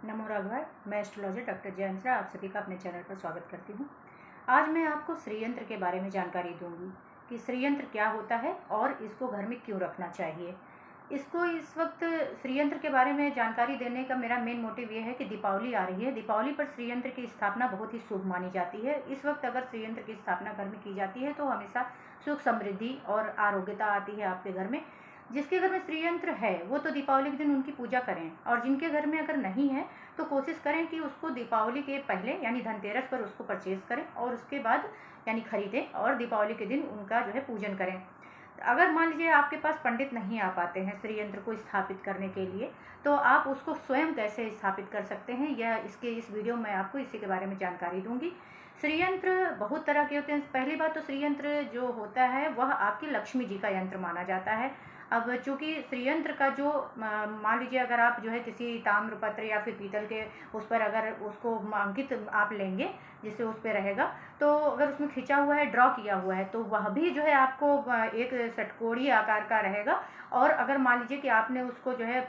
नमो राघवाय। मैं astrologer doctor जय हंसराज आप सभी का अपने चैनल पर स्वागत करती हूँ। आज मैं आपको श्रीयंत्र के बारे में जानकारी दूंगी कि श्रीयंत्र क्या होता है और इसको घर में क्यों रखना चाहिए। इसको इस वक्त श्रीयंत्र के बारे में जानकारी देने का मेरा मेन मोटिव ये है कि दीपावली आ रही है। दीपावली पर श्रीयंत्र की स्थापना बहुत ही शुभ मानी जाती है। इस वक्त अगर श्रीयंत्र की स्थापना घर में की जाती है तो हमेशा सुख समृद्धि और आरोग्यता आती है आपके घर में। जिसके घर में श्रीयंत्र है वो तो दीपावली के दिन उनकी पूजा करें, और जिनके घर में अगर नहीं है तो कोशिश करें कि उसको दीपावली के पहले यानी धनतेरस पर उसको परचेज करें और उसके बाद यानी खरीदें और दीपावली के दिन उनका जो है पूजन करें। अगर मान लीजिए आपके पास पंडित नहीं आ पाते हैं श्रीयंत्र को स्थापित करने के लिए, तो आप उसको स्वयं कैसे स्थापित कर सकते हैं यह इस वीडियो में आपको इसी के बारे में जानकारी दूंगी। श्रीयंत्र बहुत तरह के होते हैं। पहली बात तो श्रीयंत्र जो होता है वह आपकी लक्ष्मी जी का यंत्र माना जाता है। अब चूंकि श्रीयंत्र का जो मान लीजिए अगर आप जो है किसी ताम्रपत्र या फिर पीतल के उस पर अगर उसको अंकित आप लेंगे जिससे उस पर रहेगा, तो अगर उसमें खिंचा हुआ है, ड्रॉ किया हुआ है, तो वह भी जो है आपको एक षटकोणीय आकार का रहेगा। और अगर मान लीजिए कि आपने उसको जो है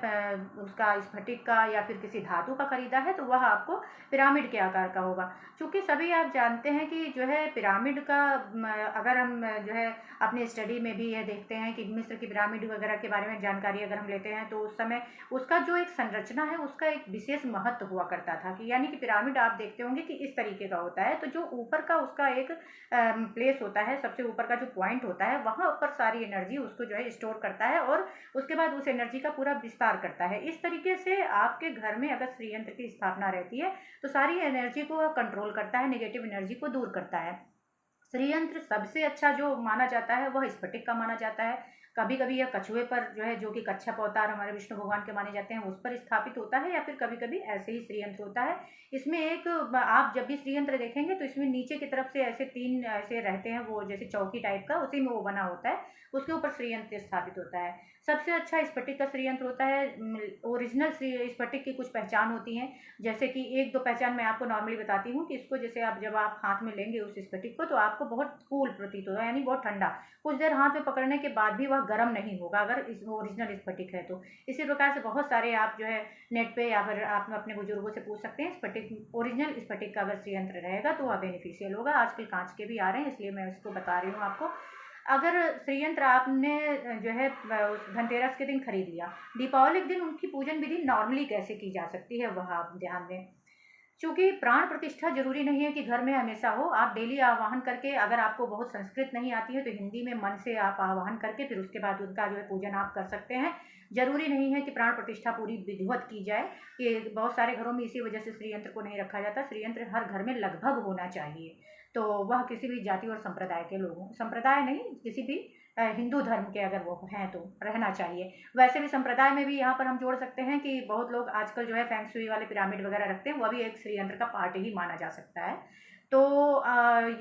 उसका स्फटिक का या फिर किसी धातु का खरीदा है तो वह आपको पिरामिड के आकार का होगा। चूँकि सभी आप जानते हैं कि जो है पिरामिड का अगर हम जो है अपने स्टडी में भी यह देखते हैं कि मिस्र की पिरामिड वगैरह के बारे में जानकारी अगर हम लेते हैं तो उस समय उसका जो एक संरचना है उसका एक विशेष महत्व हुआ करता था कि यानी कि पिरामिड आप देखते होंगे कि इस तरीके का होता है। तो जो ऊपर का उसका एक प्लेस होता है, सबसे ऊपर का जो पॉइंट होता है वहाँ ऊपर सारी एनर्जी उसको जो है स्टोर करता है और उसके बाद उस एनर्जी का पूरा विस्तार करता है। इस तरीके से आपके घर में अगर श्रीयंत्र की स्थापना रहती है तो सारी एनर्जी को कंट्रोल करता है, नेगेटिव एनर्जी को दूर करता है। श्रीयंत्र सबसे अच्छा जो माना जाता है वह स्फटिक का माना जाता है। कभी कभी यह कछुए पर जो है, जो कि कच्छप अवतार हमारे विष्णु भगवान के माने जाते हैं, उस पर स्थापित होता है, या फिर कभी कभी ऐसे ही श्रीयंत्र होता है। इसमें एक आप जब भी श्रीयंत्र देखेंगे तो इसमें नीचे की तरफ से ऐसे तीन ऐसे रहते हैं, वो जैसे चौकी टाइप का, उसी में वो बना होता है, उसके ऊपर श्रीयंत्र स्थापित होता है। सबसे अच्छा स्फटिक का श्रीयंत्र होता है। ओरिजिनल स्फटिक की कुछ पहचान होती हैं, जैसे कि एक दो पहचान मैं आपको नॉर्मली बताती हूँ कि इसको जैसे आप जब आप हाथ में लेंगे उस स्फटिक को तो आपको बहुत कूल प्रतीत होगा, यानी बहुत ठंडा। कुछ देर हाथ में पकड़ने के बाद भी वह गर्म नहीं होगा अगर इस ओरिजिनल स्फटिक है तो। इसी प्रकार से बहुत सारे आप जो है नेट पे या फिर आप अपने बुजुर्गों से पूछ सकते हैं, स्फटिक ओरिजिनल स्फटिक का अगर श्रीयंत्र रहेगा तो वह बेनिफिशियल होगा। आजकल कांच के भी आ रहे हैं इसलिए मैं इसको बता रही हूँ आपको। अगर श्रीयंत्र आपने जो है उस धनतेरस के दिन खरीद लिया, दीपावली के दिन उनकी पूजन विधि नॉर्मली कैसे की जा सकती है वह आप ध्यान दें। चूंकि प्राण प्रतिष्ठा जरूरी नहीं है कि घर में हमेशा हो, आप डेली आवाहन करके, अगर आपको बहुत संस्कृत नहीं आती है तो हिंदी में मन से आप आवाहन करके फिर उसके बाद उनका जो है पूजन आप कर सकते हैं। जरूरी नहीं है कि प्राण प्रतिष्ठा पूरी विधिवत की जाए, कि बहुत सारे घरों में इसी वजह से श्रीयंत्र को नहीं रखा जाता। श्रीयंत्र हर घर में लगभग होना चाहिए, तो वह किसी भी जाति और संप्रदाय के लोगों, संप्रदाय नहीं, किसी भी हिंदू धर्म के अगर वो हैं तो रहना चाहिए। वैसे भी संप्रदाय में भी यहाँ पर हम जोड़ सकते हैं कि बहुत लोग आजकल जो है फैंग शुई वाले पिरामिड वगैरह रखते हैं, वह भी एक श्रीयंत्र का पार्ट ही माना जा सकता है। तो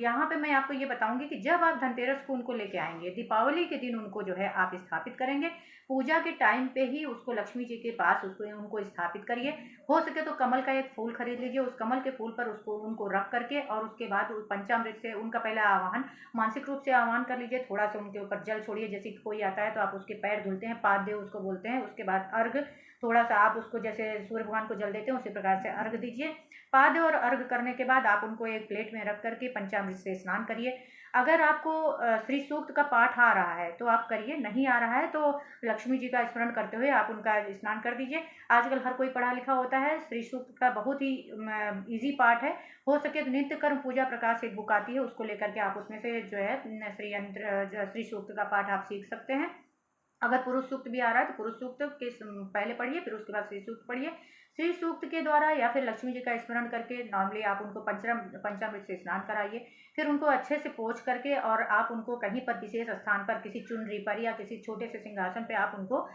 यहाँ पे मैं आपको ये बताऊंगी कि जब आप धनतेरस को उनको लेके आएंगे, दीपावली के दिन उनको जो है आप स्थापित करेंगे, पूजा के टाइम पे ही उसको लक्ष्मी जी के पास उसको उनको स्थापित करिए। हो सके तो कमल का एक फूल खरीद लीजिए, उस कमल के फूल पर उसको उनको रख करके और उसके बाद पंचामृत से उनका पहला आवाहन मानसिक रूप से आह्वान कर लीजिए। थोड़ा सा उनके ऊपर जल छोड़िए, जैसे कोई आता है तो आप उसके पैर धुलते हैं, पाद उसको बोलते हैं। उसके बाद अर्घ, थोड़ा सा आप उसको जैसे सूर्य भगवान को जल देते हैं उसी प्रकार से अर्घ दीजिए। पाद और अर्घ करने के बाद आप उनको एक प्लेट में रख करके पंचामृत से स्नान करिए। अगर आपको श्री सूक्त का पाठ आ रहा है तो आप करिए, नहीं आ रहा है तो लक्ष्मी जी का स्मरण करते हुए आप उनका स्नान कर दीजिए। आजकल हर कोई पढ़ा लिखा होता है, श्री सूक्त का बहुत ही ईजी पाठ है। हो सके तो नित्य कर्म पूजा प्रकाश एक बुक आती है, उसको लेकर के आप उसमें से जो है श्री सूक्त का पाठ आप सीख सकते हैं। अगर पुरुष सूक्त भी आ रहा है तो पुरुष सूक्त के पहले पढ़िए, फिर उसके बाद श्री सूक्त पढ़िए। श्री सूक्त के द्वारा या फिर लक्ष्मी जी का स्मरण करके नॉर्मली आप उनको पंचामृत से स्नान कराइए। फिर उनको अच्छे से पोंछ करके और आप उनको कहीं पर विशेष स्थान पर, किसी चुनरी पर या किसी छोटे से सिंहासन पे आप उनको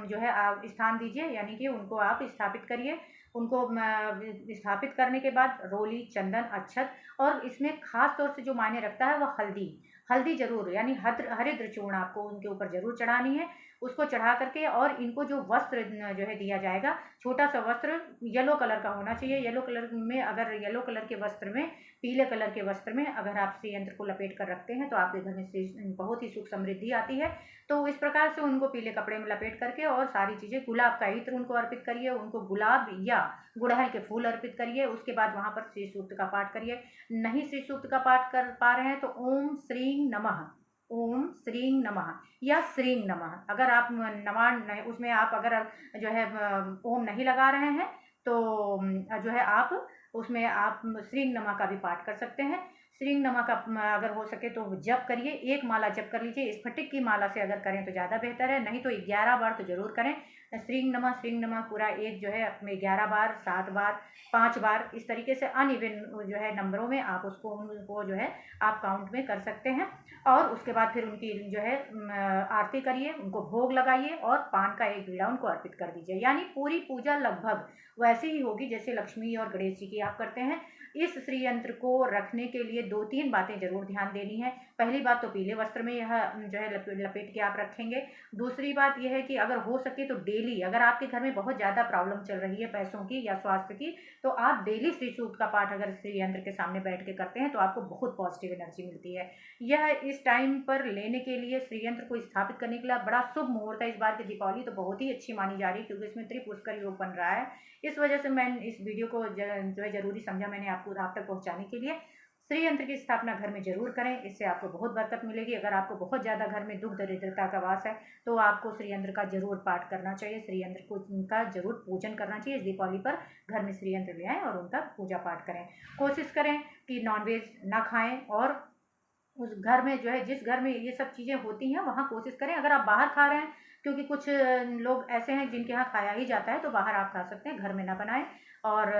जो है आप स्थान दीजिए, यानी कि उनको आप स्थापित करिए। उनको स्थापित करने के बाद रोली, चंदन, अक्षत, और इसमें खास तौर से जो मायने रखता है वह हल्दी। हल्दी जरूर, यानी हरिद्र चूर्ण आपको उनके ऊपर जरूर चढ़ानी है। उसको चढ़ा करके, और इनको जो वस्त्र जो है दिया जाएगा, छोटा सा वस्त्र येलो कलर का होना चाहिए। येलो कलर में, अगर येलो कलर के वस्त्र में, पीले कलर के वस्त्र में अगर आप श्री यंत्र को लपेट कर रखते हैं तो आपके घर में बहुत ही सुख समृद्धि आती है। तो इस प्रकार से उनको पीले कपड़े में लपेट करके और सारी चीज़ें, गुलाब का इत्र उनको अर्पित करिए, उनको गुलाब या गुड़हल के फूल अर्पित करिए। उसके बाद वहाँ पर श्री सूक्त का पाठ करिए। नहीं श्री सूक्त का पाठ कर पा रहे हैं तो ओम श्रीं नमः, ओम श्रीं नमः या श्रीं नमः, अगर आप नमः उसमें आप अगर जो है ओम नहीं लगा रहे हैं तो जो है आप उसमें आप श्रीं नमः का भी पाठ कर सकते हैं। श्रीं नमः का अगर हो सके तो जप करिए, एक माला जप कर लीजिए। स्फटिक की माला से अगर करें तो ज़्यादा बेहतर है, नहीं तो 11 बार तो जरूर करें। श्रीं नमः पूरा एक जो है अपने 11 बार, 7 बार, 5 बार, इस तरीके से अनइवन जो है नंबरों में आप उनको जो है आप काउंट में कर सकते हैं। और उसके बाद फिर उनकी जो है आरती करिए, उनको भोग लगाइए और पान का एक बीड़ा उनको अर्पित कर दीजिए। यानी पूरी पूजा लगभग वैसे ही होगी जैसे लक्ष्मी और गणेश जी की आप करते हैं। इस श्री यंत्र को रखने के लिए 2-3 बातें जरूर ध्यान देनी है। पहली बात तो पीले वस्त्र में यह जो है लपेट के आप रखेंगे। दूसरी बात यह है कि अगर हो सके तो डेली, अगर आपके घर में बहुत ज़्यादा प्रॉब्लम चल रही है पैसों की या स्वास्थ्य की, तो आप डेली श्री सूक्त का पाठ अगर श्री यंत्र के सामने बैठ के करते हैं तो आपको बहुत पॉजिटिव एनर्जी मिलती है। यह इस टाइम पर लेने के लिए, श्री यंत्र को स्थापित करने के लिए बड़ा शुभ मुहूर्त है। इस बार की दीपावली तो बहुत ही अच्छी मानी जा रही है क्योंकि इसमें त्रिपुष्कर योग बन रहा है। इस वजह से मैं इस वीडियो को जो है जरूरी समझा मैंने आप तक पहुंचाने के लिए। श्री यंत्र की स्थापना घर में जरूर करें, इससे आपको बहुत बरकत मिलेगी। अगर आपको बहुत ज़्यादा घर में दुख दरिद्रता का वास है तो आपको श्री यंत्र का जरूर पाठ करना चाहिए, श्री यंत्र को उनका जरूर पूजन करना चाहिए। इस दीपावली पर घर में श्री यंत्र ले आएँ और उनका पूजा पाठ करें। कोशिश करें कि नॉनवेज ना खाएं, और उस घर में जो है, जिस घर में ये सब चीज़ें होती हैं वहाँ कोशिश करें। अगर आप बाहर खा रहे हैं, क्योंकि कुछ लोग ऐसे हैं जिनके यहाँ खाया ही जाता है, तो बाहर आप खा सकते हैं, घर में ना बनाएं। और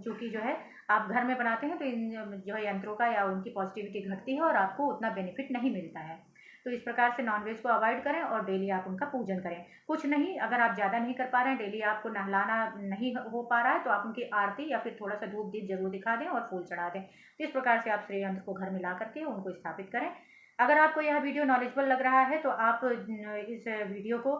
चूँकि जो है आप घर में बनाते हैं तो इन जो है यंत्रों का या उनकी पॉजिटिविटी घटती है और आपको उतना बेनिफिट नहीं मिलता है। तो इस प्रकार से नॉनवेज को अवॉइड करें और डेली आप उनका पूजन करें। कुछ नहीं, अगर आप ज़्यादा नहीं कर पा रहे हैं, डेली आपको नहलाना नहीं हो पा रहा है, तो आप उनकी आरती या फिर थोड़ा सा धूप दीप जरूर दिखा दें और फूल चढ़ा दें। तो इस प्रकार से आप श्री यंत्र को घर में ला करके उनको स्थापित करें। अगर आपको यह वीडियो नॉलेजेबल लग रहा है तो आप इस वीडियो को